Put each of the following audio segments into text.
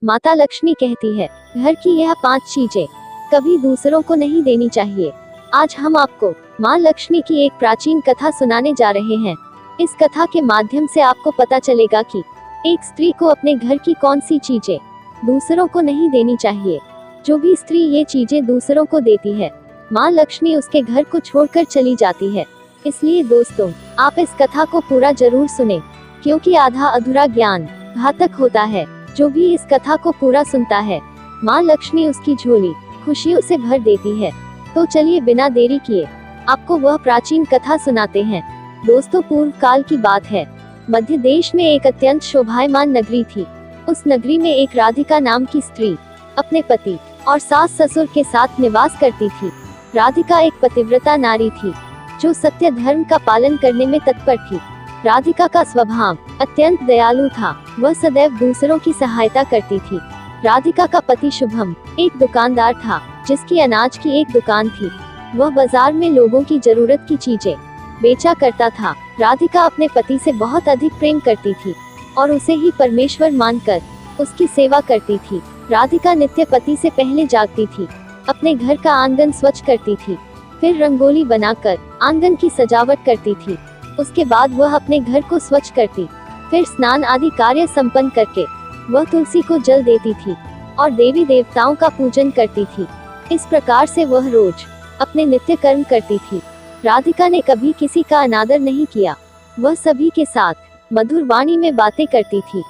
माता लक्ष्मी कहती है, घर की यह 5 चीजें कभी दूसरों को नहीं देनी चाहिए। आज हम आपको माँ लक्ष्मी की एक प्राचीन कथा सुनाने जा रहे हैं। इस कथा के माध्यम से आपको पता चलेगा कि एक स्त्री को अपने घर की कौन सी चीजें दूसरों को नहीं देनी चाहिए। जो भी स्त्री ये चीजें दूसरों को देती है, माँ लक्ष्मी उसके घर को छोड़कर चली जाती है। इसलिए दोस्तों, आप इस कथा को पूरा जरूर सुने, क्योंकि आधा अधूरा ज्ञान घातक होता है। जो भी इस कथा को पूरा सुनता है, माँ लक्ष्मी उसकी झोली खुशियों से भर देती है। तो चलिए बिना देरी किए आपको वह प्राचीन कथा सुनाते हैं। दोस्तों, पूर्व काल की बात है। मध्य देश में एक अत्यंत शोभायमान नगरी थी। उस नगरी में एक राधिका नाम की स्त्री अपने पति और सास ससुर के साथ निवास करती थी। राधिका एक पतिव्रता नारी थी, जो सत्य धर्म का पालन करने में तत्पर थी। राधिका का स्वभाव अत्यंत दयालु था। वह सदैव दूसरों की सहायता करती थी। राधिका का पति शुभम एक दुकानदार था, जिसकी अनाज की एक दुकान थी। वह बाजार में लोगों की जरूरत की चीजें बेचा करता था। राधिका अपने पति से बहुत अधिक प्रेम करती थी और उसे ही परमेश्वर मानकर उसकी सेवा करती थी। राधिका नित्य पति से पहले जागती थी, अपने घर का आंगन स्वच्छ करती थी, फिर रंगोली बनाकर आंगन की सजावट करती थी। उसके बाद वह अपने घर को स्वच्छ करती, फिर स्नान आदि कार्य संपन्न करके वह तुलसी को जल देती थी और देवी देवताओं का पूजन करती थी। इस प्रकार से वह रोज अपने नित्य कर्म करती थी। राधिका ने कभी किसी का अनादर नहीं किया। वह सभी के साथ मधुर वाणी में बातें करती थी।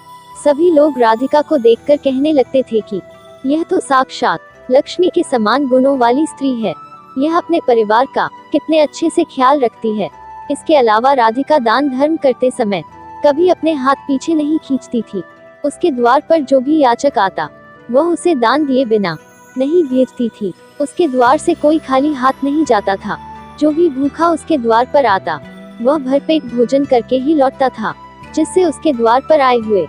सभी लोग राधिका को देखकर कहने लगते थे कि यह तो साक्षात लक्ष्मी के समान गुणों वाली स्त्री है। यह अपने परिवार का कितने अच्छे से ख्याल रखती है। इसके अलावा राधिका दान धर्म करते समय कभी अपने हाथ पीछे नहीं खींचती थी। उसके द्वार पर जो भी याचक आता, वह उसे दान दिए बिना नहीं भेजती थी। उसके द्वार से कोई खाली हाथ नहीं जाता था। जो भी भूखा उसके द्वार पर आता, वह भरपेट भोजन करके ही लौटता था, जिससे उसके द्वार पर आए हुए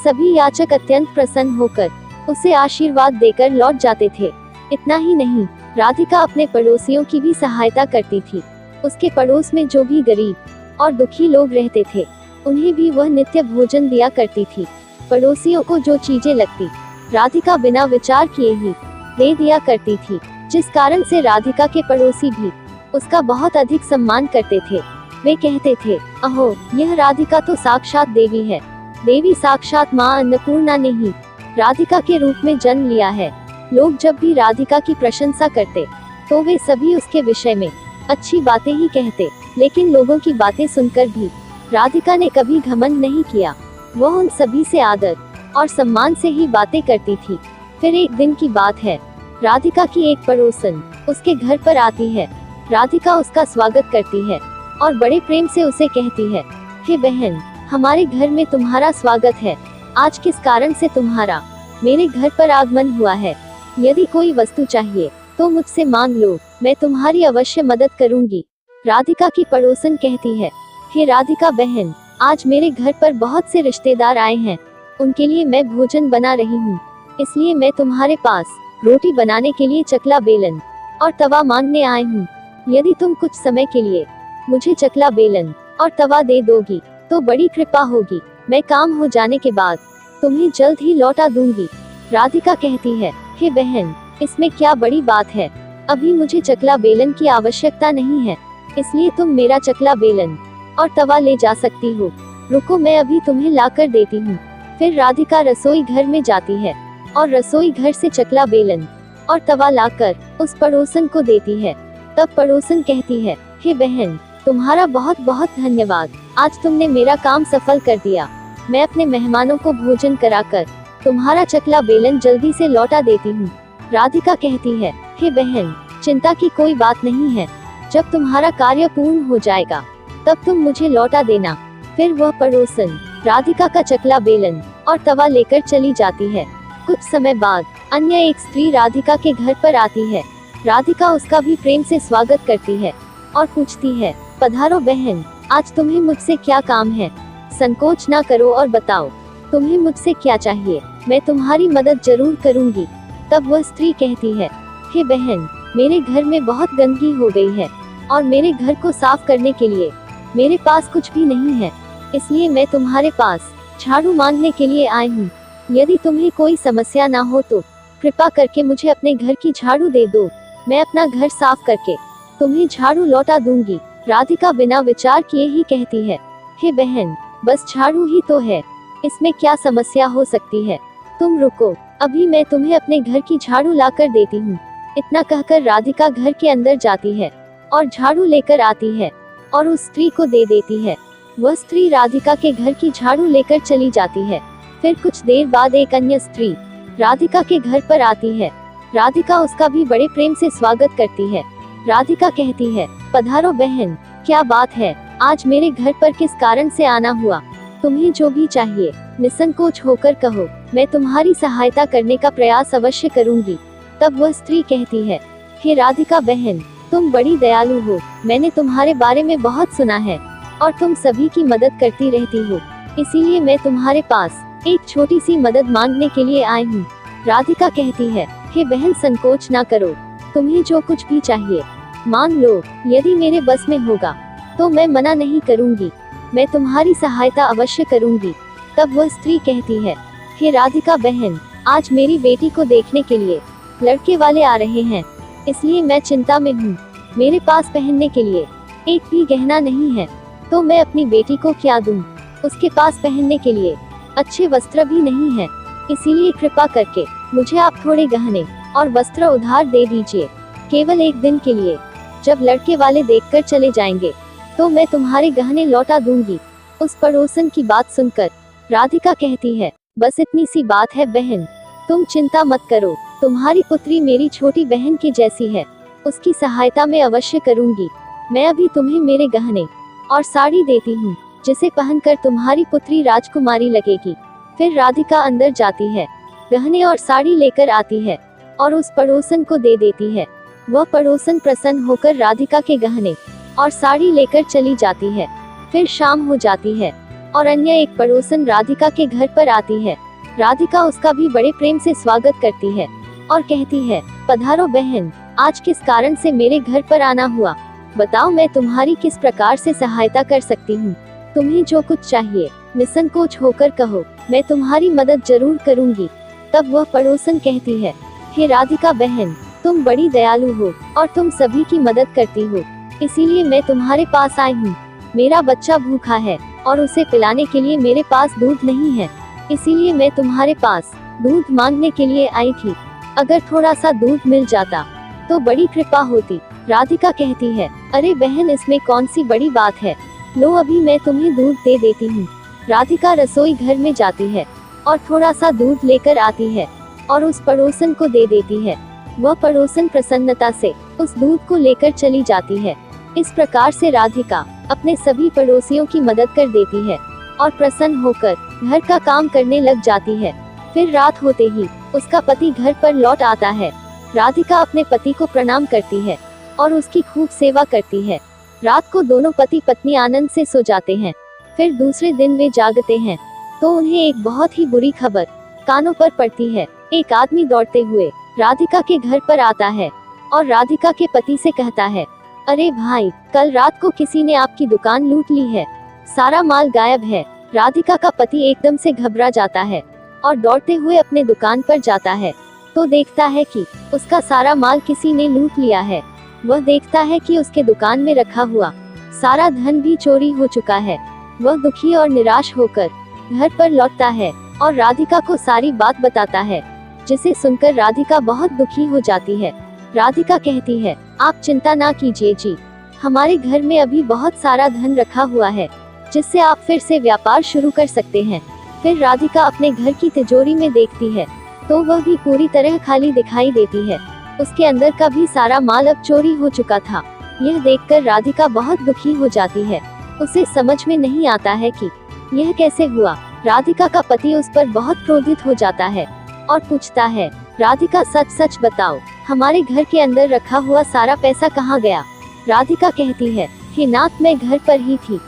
सभी याचक अत्यंत प्रसन्न होकर उसे आशीर्वाद देकर लौट जाते थे। इतना ही नहीं, राधिका अपने पड़ोसियों की भी सहायता करती थी। उसके पड़ोस में जो भी गरीब और दुखी लोग रहते थे, उन्हें भी वह नित्य भोजन दिया करती थी। पड़ोसियों को जो चीजें लगती, राधिका बिना विचार किए ही दे दिया करती थी, जिस कारण से राधिका के पड़ोसी भी उसका बहुत अधिक सम्मान करते थे। वे कहते थे, अहो, यह राधिका तो साक्षात देवी है। देवी साक्षात माँ अन्नपूर्णा ने ही राधिका के रूप में जन्म लिया है। लोग जब भी राधिका की प्रशंसा करते, तो वे सभी उसके विषय में अच्छी बातें ही कहते। लेकिन लोगों की बातें सुनकर भी राधिका ने कभी घमंड नहीं किया। वह उन सभी से आदर और सम्मान से ही बातें करती थी। फिर एक दिन की बात है, राधिका की एक पड़ोसन उसके घर पर आती है। राधिका उसका स्वागत करती है और बड़े प्रेम से उसे कहती है, हे बहन, हमारे घर में तुम्हारा स्वागत है। आज किस कारण से तुम्हारा मेरे घर पर आगमन हुआ है? यदि कोई वस्तु चाहिए तो मुझसे मांग लो, मैं तुम्हारी अवश्य मदद करूंगी। राधिका की पड़ोसन कहती है, हे राधिका बहन, आज मेरे घर पर बहुत से रिश्तेदार आए हैं। उनके लिए मैं भोजन बना रही हूँ, इसलिए मैं तुम्हारे पास रोटी बनाने के लिए चकला बेलन और तवा मांगने आई हूँ। यदि तुम कुछ समय के लिए मुझे चकला बेलन और तवा दे दोगी तो बड़ी कृपा होगी। मैं काम हो जाने के बाद तुम्हें जल्द ही लौटा दूंगी। राधिका कहती है, हे बहन, इसमें क्या बड़ी बात है? अभी मुझे चकला बेलन की आवश्यकता नहीं है, इसलिए तुम मेरा चकला बेलन और तवा ले जा सकती हो। रुको, मैं अभी तुम्हें लाकर देती हूँ। फिर राधिका रसोई घर में जाती है और रसोई घर से चकला बेलन और तवा लाकर उस पड़ोसन को देती है। तब पड़ोसन कहती है, हे बहन, तुम्हारा बहुत बहुत धन्यवाद। आज तुमने मेरा काम सफल कर दिया। मैं अपने मेहमानों को भोजन कराकर तुम्हारा चकला बेलन जल्दी से लौटा देती हूँ। राधिका कहती है, हे बहन, चिंता की कोई बात नहीं है। जब तुम्हारा कार्य पूर्ण हो जाएगा, तब तुम मुझे लौटा देना। फिर वह पड़ोसन राधिका का चकला बेलन और तवा लेकर चली जाती है। कुछ समय बाद अन्य एक स्त्री राधिका के घर पर आती है। राधिका उसका भी प्रेम से स्वागत करती है और पूछती है, पधारो बहन, आज तुम्हें मुझसे क्या काम है? संकोच ना करो और बताओ, तुम्हें मुझसे क्या चाहिए? मैं तुम्हारी मदद जरूर करूंगी। तब वह स्त्री कहती है, हे बहन, मेरे घर में बहुत गंदगी हो गई है और मेरे घर को साफ करने के लिए मेरे पास कुछ भी नहीं है, इसलिए मैं तुम्हारे पास झाड़ू मांगने के लिए आई हूँ। यदि तुम्हें कोई समस्या ना हो तो कृपा करके मुझे अपने घर की झाड़ू दे दो, मैं अपना घर साफ करके तुम्हें झाड़ू लौटा दूंगी। राधिका बिना विचार किए ही कहती है, हे बहन, बस झाड़ू ही तो है, इसमें क्या समस्या हो सकती है, तुम रुको, अभी मैं तुम्हें अपने घर की झाड़ू लाकर देती हूँ। इतना कहकर राधिका घर के अंदर जाती है और झाड़ू लेकर आती है और उस स्त्री को दे देती है। वह स्त्री राधिका के घर की झाड़ू लेकर चली जाती है। फिर कुछ देर बाद एक अन्य स्त्री राधिका के घर पर आती है। राधिका उसका भी बड़े प्रेम से स्वागत करती है। राधिका कहती है, पधारो बहन, क्या बात है, आज मेरे घर पर किस कारण से आना हुआ, तुम्हें जो भी चाहिए निसंकोच होकर कहो, मैं तुम्हारी सहायता करने का प्रयास अवश्य करूंगी। तब वह स्त्री कहती है, हे राधिका बहन, तुम बड़ी दयालु हो, मैंने तुम्हारे बारे में बहुत सुना है और तुम सभी की मदद करती रहती हो, इसीलिए मैं तुम्हारे पास एक छोटी सी मदद मांगने के लिए आई हूँ। राधिका कहती है, हे बहन, संकोच ना करो, तुम्हें जो कुछ भी चाहिए मांग लो, यदि मेरे बस में होगा तो मैं मना नहीं करूंगी, मैं तुम्हारी सहायता अवश्य करूंगी। तब वह स्त्री कहती है, हे राधिका बहन, आज मेरी बेटी को देखने के लिए लड़के वाले आ रहे हैं, इसलिए मैं चिंता में हूँ। मेरे पास पहनने के लिए एक भी गहना नहीं है, तो मैं अपनी बेटी को क्या दूं? उसके पास पहनने के लिए अच्छे वस्त्र भी नहीं है, इसीलिए कृपा करके मुझे आप थोड़े गहने और वस्त्र उधार दे दीजिए, केवल एक दिन के लिए। जब लड़के वाले देखकर चले जाएंगे तो मैं तुम्हारे गहने लौटा दूंगी। उस पड़ोसन की बात सुनकर राधिका कहती है, बस इतनी सी बात है बहन, तुम चिंता मत करो, तुम्हारी पुत्री मेरी छोटी बहन की जैसी है, उसकी सहायता मैं अवश्य करूंगी। मैं अभी तुम्हें मेरे गहने और साड़ी देती हूँ, जिसे पहनकर तुम्हारी पुत्री राजकुमारी लगेगी। फिर राधिका अंदर जाती है, गहने और साड़ी लेकर आती है और उस पड़ोसन को दे देती है। वह पड़ोसन प्रसन्न होकर राधिका के गहने और साड़ी लेकर चली जाती है। फिर शाम हो जाती है और अन्य एक पड़ोसन राधिका के घर पर आती है। राधिका उसका भी बड़े प्रेम से स्वागत करती है और कहती है, पधारो बहन, आज किस कारण से मेरे घर पर आना हुआ, बताओ मैं तुम्हारी किस प्रकार से सहायता कर सकती हूँ। तुम्हें जो कुछ चाहिए निसंकोच होकर कहो, मैं तुम्हारी मदद जरूर करूंगी। तब वह पड़ोसन कहती है, हे राधिका बहन, तुम बड़ी दयालु हो और तुम सभी की मदद करती हो, इसीलिए मैं तुम्हारे पास आई हूँ। मेरा बच्चा भूखा है और उसे पिलाने के लिए मेरे पास दूध नहीं है, इसीलिए मैं तुम्हारे पास दूध मांगने के लिए आई थी। अगर थोड़ा सा दूध मिल जाता तो बड़ी कृपा होती। राधिका कहती है, अरे बहन, इसमें कौन सी बड़ी बात है, लो अभी मैं तुम्हें दूध दे देती हूँ। राधिका रसोई घर में जाती है और थोड़ा सा दूध लेकर आती है और उस पड़ोसन को दे देती है। वह पड़ोसन प्रसन्नता से उस दूध को लेकर चली जाती है। इस प्रकार से राधिका अपने सभी पड़ोसियों की मदद कर देती है और प्रसन्न होकर घर का काम करने लग जाती है। फिर रात होते ही उसका पति घर पर लौट आता है। राधिका अपने पति को प्रणाम करती है और उसकी खूब सेवा करती है। रात को दोनों पति पत्नी आनंद से सो जाते हैं। फिर दूसरे दिन वे जागते हैं तो उन्हें एक बहुत ही बुरी खबर कानों पर पड़ती है। एक आदमी दौड़ते हुए राधिका के घर पर आता है और राधिका के पति से कहता है, अरे भाई, कल रात को किसी ने आपकी दुकान लूट ली है, सारा माल गायब है। राधिका का पति एकदम से घबरा जाता है और दौड़ते हुए अपने दुकान पर जाता है तो देखता है कि उसका सारा माल किसी ने लूट लिया है। वह देखता है कि उसके दुकान में रखा हुआ सारा धन भी चोरी हो चुका है। वह दुखी और निराश होकर घर पर लौटता है और राधिका को सारी बात बताता है, जिसे सुनकर राधिका बहुत दुखी हो जाती है। राधिका कहती है, आप चिंता ना कीजिए जी, हमारे घर में अभी बहुत सारा धन रखा हुआ है, जिससे आप फिर से व्यापार शुरू कर सकते हैं। फिर राधिका अपने घर की तिजोरी में देखती है तो वह भी पूरी तरह खाली दिखाई देती है। उसके अंदर का भी सारा माल अब चोरी हो चुका था। यह देखकर राधिका बहुत दुखी हो जाती है। उसे समझ में नहीं आता है कि यह कैसे हुआ। राधिका का पति उस पर बहुत क्रोधित हो जाता है और पूछता है, राधिका सच सच बताओ, हमारे घर के अंदर रखा हुआ सारा पैसा कहाँ गया। राधिका कहती है, हे नाथ, मैं घर पर ही थी,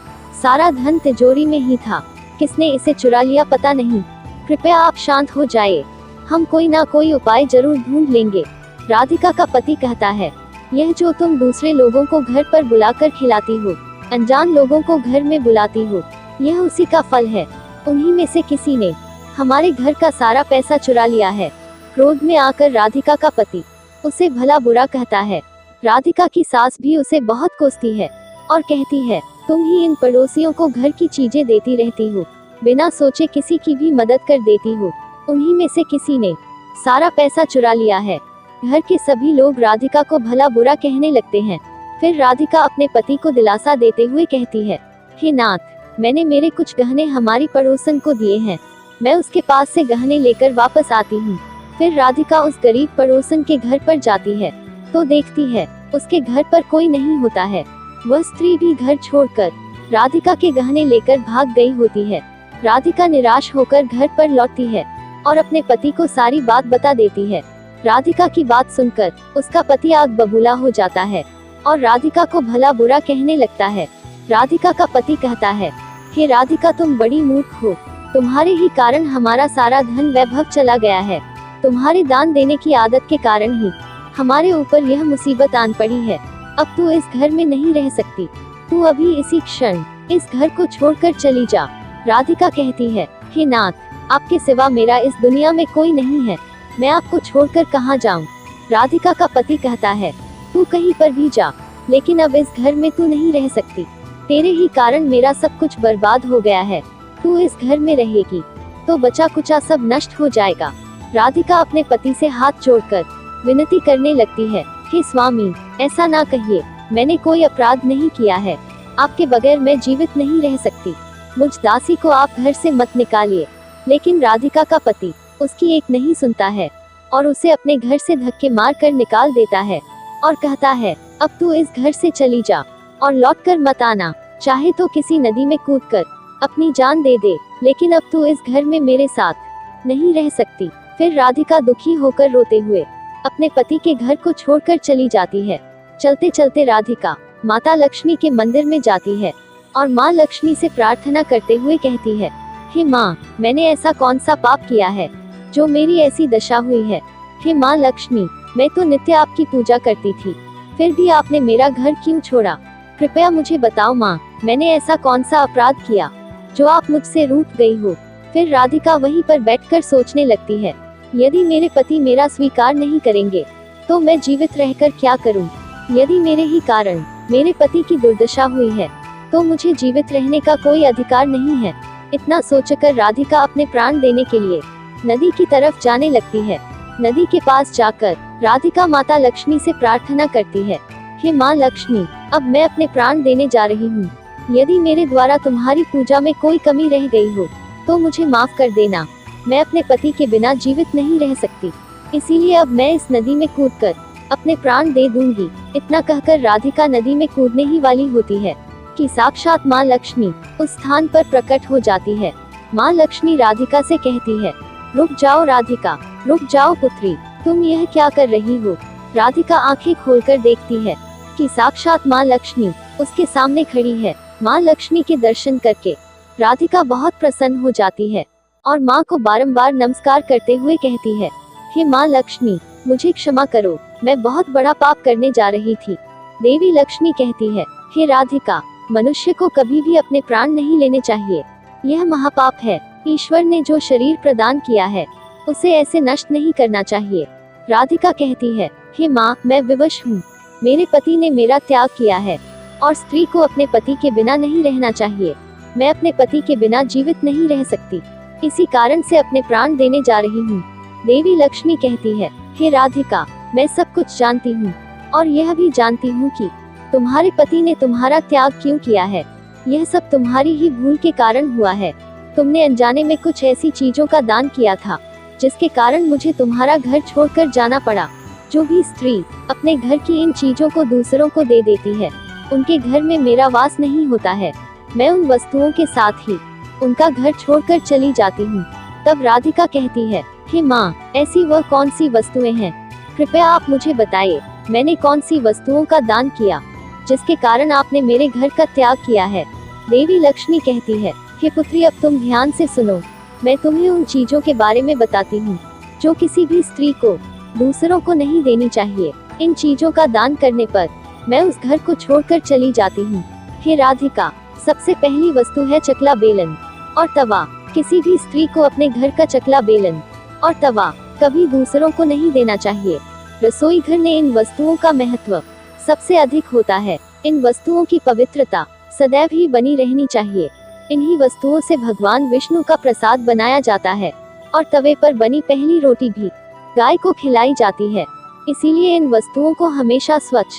सारा धन तिजोरी में ही था, किसने इसे चुरा लिया पता नहीं, कृपया आप शांत हो जाइए, हम कोई ना कोई उपाय जरूर ढूंढ लेंगे। राधिका का पति कहता है, यह जो तुम दूसरे लोगों को घर पर बुलाकर खिलाती हो, अनजान लोगों को घर में बुलाती हो, यह उसी का फल है। उन्हीं में से किसी ने हमारे घर का सारा पैसा चुरा लिया है। क्रोध में आकर राधिका का पति उसे भला बुरा कहता है। राधिका की सास भी उसे बहुत कोसती है और कहती है, तुम ही इन पड़ोसियों को घर की चीजें देती रहती हो, बिना सोचे किसी की भी मदद कर देती हो। उन्हीं में से किसी ने सारा पैसा चुरा लिया है। घर के सभी लोग राधिका को भला बुरा कहने लगते हैं। फिर राधिका अपने पति को दिलासा देते हुए कहती है, हे नाथ, मैंने मेरे कुछ गहने हमारी पड़ोसन को दिए हैं, मैं उसके पास से गहने लेकर वापस आती हूँ। फिर राधिका उस गरीब पड़ोसन के घर पर जाती है तो देखती है उसके घर पर कोई नहीं होता है। वह स्त्री भी घर छोड़कर राधिका के गहने लेकर भाग गई होती है। राधिका निराश होकर घर पर लौटती है और अपने पति को सारी बात बता देती है। राधिका की बात सुनकर उसका पति आग बबूला हो जाता है और राधिका को भला बुरा कहने लगता है। राधिका का पति कहता है, हे राधिका, तुम बड़ी मूर्ख हो, तुम्हारे ही कारण हमारा सारा धन वैभव चला गया है। तुम्हारे दान देने की आदत के कारण ही हमारे ऊपर यह मुसीबत आन पड़ी है। अब तू इस घर में नहीं रह सकती, तू अभी इसी क्षण इस घर को छोड़कर चली जा। राधिका कहती है, हे नाथ, आपके सिवा मेरा इस दुनिया में कोई नहीं है, मैं आपको छोड़कर कहाँ जाऊँ। राधिका का पति कहता है, तू कहीं पर भी जा, लेकिन अब इस घर में तू नहीं रह सकती। तेरे ही कारण मेरा सब कुछ बर्बाद हो गया है। तू इस घर में रहेगी तो बचा कुचा सब नष्ट हो जाएगा। राधिका अपने पति से हाथ जोड़कर विनती करने लगती है, हे स्वामी, ऐसा ना कहिए, मैंने कोई अपराध नहीं किया है, आपके बगैर मैं जीवित नहीं रह सकती, मुझ दासी को आप घर से मत निकालिए। लेकिन राधिका का पति उसकी एक नहीं सुनता है और उसे अपने घर से धक्के मार कर निकाल देता है और कहता है, अब तू इस घर से चली जा और लौटकर मत आना, चाहे तो किसी नदी में कूदकर अपनी जान दे दे, लेकिन अब तू इस घर में मेरे साथ नहीं रह सकती। फिर राधिका दुखी होकर रोते हुए अपने पति के घर को छोड़कर चली जाती है। चलते चलते राधिका माता लक्ष्मी के मंदिर में जाती है और माँ लक्ष्मी से प्रार्थना करते हुए कहती है, हे माँ, मैंने ऐसा कौन सा पाप किया है जो मेरी ऐसी दशा हुई है। हे माँ लक्ष्मी, मैं तो नित्य आपकी पूजा करती थी, फिर भी आपने मेरा घर क्यों छोड़ा? कृपया मुझे बताओ माँ, मैंने ऐसा कौन सा अपराध किया जो आप मुझसे रूठ गई हो। फिर राधिका वहीं पर बैठकर सोचने लगती है, यदि मेरे पति मेरा स्वीकार नहीं करेंगे तो मैं जीवित रहकर क्या करूं? यदि मेरे ही कारण मेरे पति की दुर्दशा हुई है तो मुझे जीवित रहने का कोई अधिकार नहीं है। इतना सोचकर राधिका अपने प्राण देने के लिए नदी की तरफ जाने लगती है। नदी के पास जाकर राधिका माता लक्ष्मी से प्रार्थना करती है, हे माँ लक्ष्मी, अब मैं अपने प्राण देने जा रही हूँ। यदि मेरे द्वारा तुम्हारी पूजा में कोई कमी रह गई हो तो मुझे माफ कर देना। मैं अपने पति के बिना जीवित नहीं रह सकती, इसीलिए अब मैं इस नदी में कूदकर अपने प्राण दे दूंगी। इतना कहकर राधिका नदी में कूदने ही वाली होती है कि साक्षात माँ लक्ष्मी उस स्थान पर प्रकट हो जाती है। माँ लक्ष्मी राधिका से कहती है, रुक जाओ राधिका, रुक जाओ पुत्री, तुम यह क्या कर रही हो? राधिका आंखें खोलकर देखती है कि साक्षात माँ लक्ष्मी उसके सामने खड़ी है। माँ लक्ष्मी के दर्शन करके राधिका बहुत प्रसन्न हो जाती है और माँ को बारंबार नमस्कार करते हुए कहती है, हे माँ लक्ष्मी, मुझे क्षमा करो, मैं बहुत बड़ा पाप करने जा रही थी। देवी लक्ष्मी कहती है, हे राधिका, मनुष्य को कभी भी अपने प्राण नहीं लेने चाहिए, यह महापाप है। ईश्वर ने जो शरीर प्रदान किया है उसे ऐसे नष्ट नहीं करना चाहिए। राधिका कहती है, हे माँ, मैं विवश हूँ, मेरे पति ने मेरा त्याग किया है और स्त्री को अपने पति के बिना नहीं रहना चाहिए। मैं अपने पति के बिना जीवित नहीं रह सकती, इसी कारण से अपने प्राण देने जा रही हूँ। देवी लक्ष्मी कहती है, हे राधिका, मैं सब कुछ जानती हूँ और यह भी जानती हूँ कि तुम्हारे पति ने तुम्हारा त्याग क्यों किया है। यह सब तुम्हारी ही भूल के कारण हुआ है। तुमने अनजाने में कुछ ऐसी चीजों का दान किया था जिसके कारण मुझे तुम्हारा घर छोड़कर जाना पड़ा। जो भी स्त्री अपने घर की इन चीजों को दूसरों को दे देती है, उनके घर में मेरा वास नहीं होता है। मैं उन वस्तुओं के साथ ही उनका घर छोड़कर चली जाती हूँ। तब राधिका कहती है, हे माँ, ऐसी वह कौन सी वस्तुएं हैं? कृपया आप मुझे बताइए, मैंने कौन सी वस्तुओं का दान किया जिसके कारण आपने मेरे घर का त्याग किया है? देवी लक्ष्मी कहती है, हे पुत्री, अब तुम ध्यान से सुनो, मैं तुम्हें उन चीजों के बारे में बताती हूँ जो किसी भी स्त्री को दूसरों को नहीं देनी चाहिए। इन चीजों का दान करने पर मैं उस घर को छोड़कर चली जाती हूँ। हे राधिका, सबसे पहली वस्तु है चकला बेलन और तवा। किसी भी स्त्री को अपने घर का चकला बेलन और तवा कभी दूसरों को नहीं देना चाहिए। रसोई घर में इन वस्तुओं का महत्व सबसे अधिक होता है। इन वस्तुओं की पवित्रता सदैव ही बनी रहनी चाहिए। इन्हीं वस्तुओं से भगवान विष्णु का प्रसाद बनाया जाता है और तवे पर बनी पहली रोटी भी गाय को खिलाई जाती है। इसीलिए इन वस्तुओं को हमेशा स्वच्छ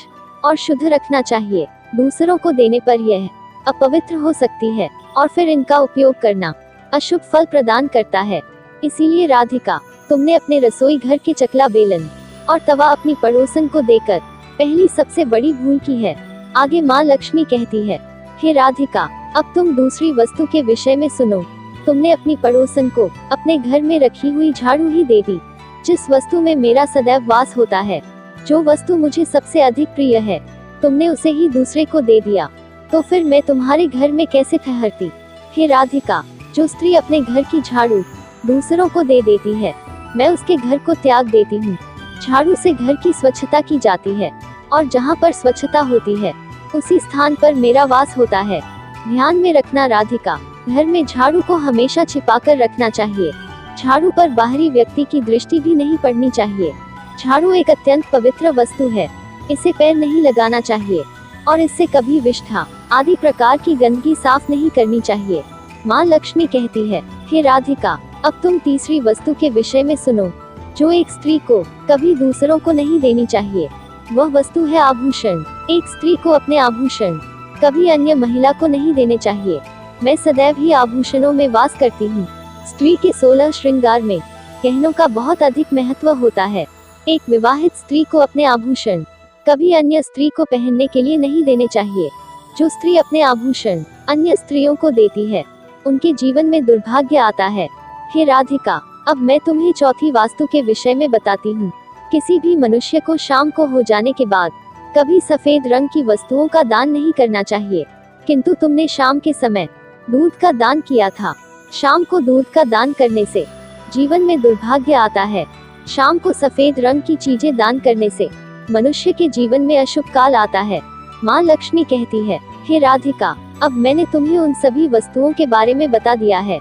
और शुद्ध रखना चाहिए। दूसरों को देने पर यह अपवित्र हो सकती है और फिर इनका उपयोग करना अशुभ फल प्रदान करता है। इसीलिए राधिका, तुमने अपने रसोई घर के चकला बेलन और तवा अपनी पड़ोसन को देकर पहली सबसे बड़ी भूल की है। आगे माँ लक्ष्मी कहती है, हे राधिका, अब तुम दूसरी वस्तु के विषय में सुनो। तुमने अपनी पड़ोसन को अपने घर में रखी हुई झाड़ू ही दे दी, जिस वस्तु में मेरा सदैव वास होता है, जो वस्तु मुझे सबसे अधिक प्रिय है, तुमने उसे ही दूसरे को दे दिया, तो फिर मैं तुम्हारे घर में कैसे ठहरती। हे राधिका, जो स्त्री अपने घर की झाड़ू दूसरों को दे देती है, मैं उसके घर को त्याग देती हूँ। झाड़ू से घर की स्वच्छता की जाती है और जहाँ पर स्वच्छता होती है उसी स्थान पर मेरा वास होता है। ध्यान में रखना राधिका, घर में झाड़ू को हमेशा छिपाकर रखना चाहिए। झाड़ू पर बाहरी व्यक्ति की दृष्टि भी नहीं पड़नी चाहिए। झाड़ू एक अत्यंत पवित्र वस्तु है, इसे पैर नहीं लगाना चाहिए और इससे कभी विष्ठा आदि प्रकार की गंदगी साफ नहीं करनी चाहिए। माँ लक्ष्मी कहती है, हे राधिका, अब तुम तीसरी वस्तु के विषय में सुनो, जो एक स्त्री को कभी दूसरों को नहीं देनी चाहिए। वह वस्तु है आभूषण। एक स्त्री को अपने आभूषण कभी अन्य महिला को नहीं देने चाहिए। मैं सदैव ही आभूषणों में वास करती हूँ। स्त्री के 16 श्रृंगार में गहनों का बहुत अधिक महत्व होता है। एक विवाहित स्त्री को अपने आभूषण कभी अन्य स्त्री को पहनने के लिए नहीं देने चाहिए। जो स्त्री अपने आभूषण अन्य स्त्रियों को देती है, उनके जीवन में दुर्भाग्य आता है। हे राधिका, अब मैं तुम्हें चौथी वास्तु के विषय में बताती हूँ। किसी भी मनुष्य को शाम को हो जाने के बाद कभी सफेद रंग की वस्तुओं का दान नहीं करना चाहिए, किंतु तुमने शाम के समय दूध का दान किया था। शाम को दूध का दान करने से जीवन में दुर्भाग्य आता है। शाम को सफेद रंग की चीजें दान करने से मनुष्य के जीवन में अशुभ काल आता है। माँ लक्ष्मी कहती है, हे राधिका, अब मैंने तुम्हें उन सभी वस्तुओं के बारे में बता दिया है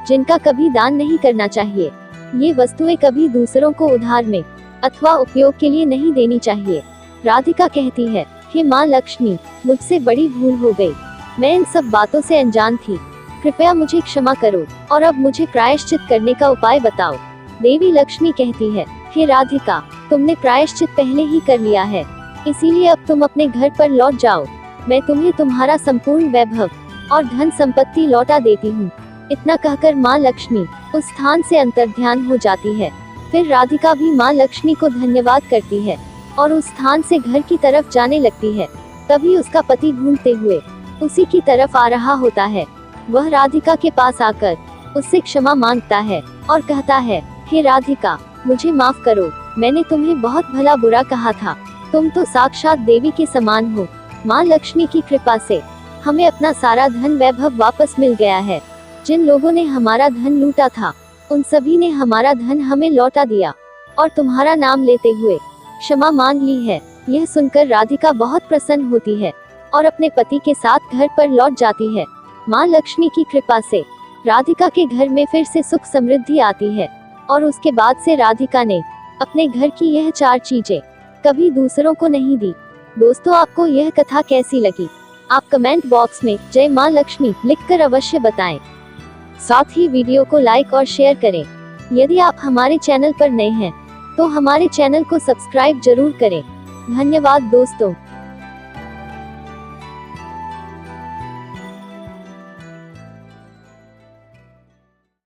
जिनका कभी दान नहीं करना चाहिए। ये वस्तुएं कभी दूसरों को उधार में अथवा उपयोग के लिए नहीं देनी चाहिए। राधिका कहती है, हे माँ लक्ष्मी, मुझसे बड़ी भूल हो गई। मैं इन सब बातों से अनजान थी। कृपया मुझे क्षमा करो और अब मुझे प्रायश्चित करने का उपाय बताओ। देवी लक्ष्मी कहती है, हे राधिका, तुमने प्रायश्चित पहले ही कर लिया है, इसीलिए अब तुम अपने घर पर लौट जाओ। मैं तुम्हें तुम्हारा संपूर्ण वैभव और धन संपत्ति लौटा देती हूँ। इतना कहकर माँ लक्ष्मी उस स्थान से अंतर्ध्यान हो जाती है। फिर राधिका भी माँ लक्ष्मी को धन्यवाद करती है और उस स्थान से घर की तरफ जाने लगती है। तभी उसका पति घूमते हुए उसी की तरफ आ रहा होता है। वह राधिका के पास आकर उससे क्षमा मांगता है और कहता है, हे राधिका, मुझे माफ करो, मैंने तुम्हें बहुत भला बुरा कहा था। तुम तो साक्षात देवी के समान हो। माँ लक्ष्मी की कृपा से हमें अपना सारा धन वैभव वापस मिल गया है। जिन लोगों ने हमारा धन लूटा था, उन सभी ने हमारा धन हमें लौटा दिया और तुम्हारा नाम लेते हुए क्षमा मांग ली है। यह सुनकर राधिका बहुत प्रसन्न होती है और अपने पति के साथ घर पर लौट जाती है। माँ लक्ष्मी की कृपा से राधिका के घर में फिर से सुख समृद्धि आती है और उसके बाद से राधिका ने अपने घर की यह 4 चीजें कभी दूसरों को नहीं दी। दोस्तों, आपको यह कथा कैसी लगी? आप कमेंट बॉक्स में जय माँ लक्ष्मी लिखकर अवश्य बताएं। साथ ही वीडियो को लाइक और शेयर करें। यदि आप हमारे चैनल पर नए हैं तो हमारे चैनल को सब्सक्राइब जरूर करें। धन्यवाद दोस्तों।